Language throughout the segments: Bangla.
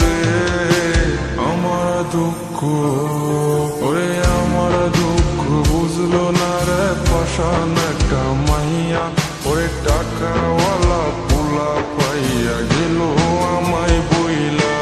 রে আমার দুঃখ, ওরে আমার দুঃখ বুঝলো না রে পাষাণ একটা মাইয়া, ওরে টাকাওয়ালা পোলা পাইয়া গেল আমায় বইলা।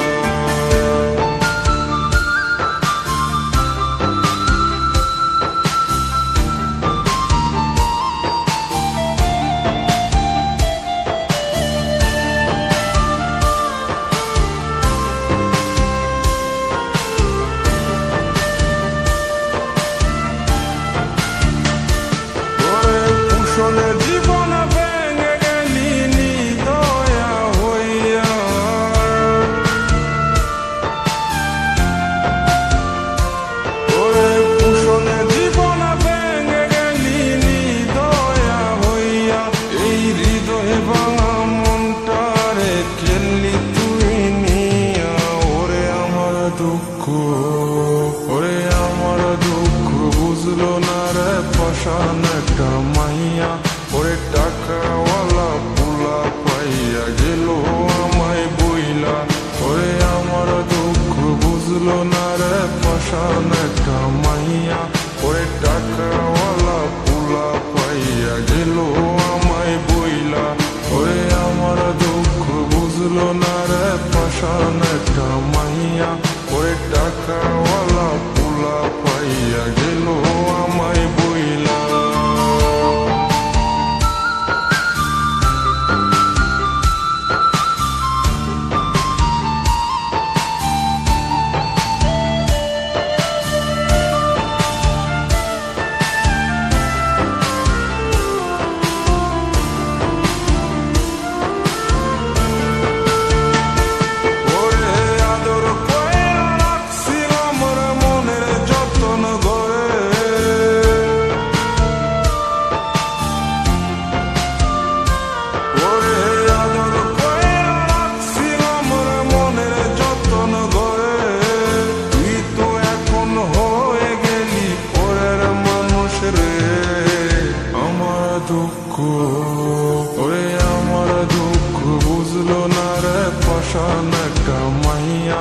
জীবন ভেঙে গেলি নিদয়া হইয়া, ওরে কুশলে জীবন ভেঙে গেলি নিদয়া হইয়া, এই হৃদয়ে ভাঙা মনটারে খেললি তুই নিয়া। ওরে আমার দুঃখ, ওরে আমার দুঃখ বুঝলো না রে পাষাণ একটা মাইয়া, ওরে টাকাওয়ালা পোলা পাইয়া গেল আমায় বইলা। ওরে আমার দুঃখ বুঝলো না রে পাষাণ একটা মাইয়া, ওরে টাকাওয়ালা পোলা পাইয়া গেল আমায় বইলা। ওরে আমার দুঃখ বুঝলো না রে পাষাণ একটা মাইয়া, ওরে টাকাওয়ালা পোলা পাইয়া গেল আমায় বইলা। দুঃখ, ওরে আমার দুঃখ বুঝলো না রে পাষাণ একটা মাইয়া,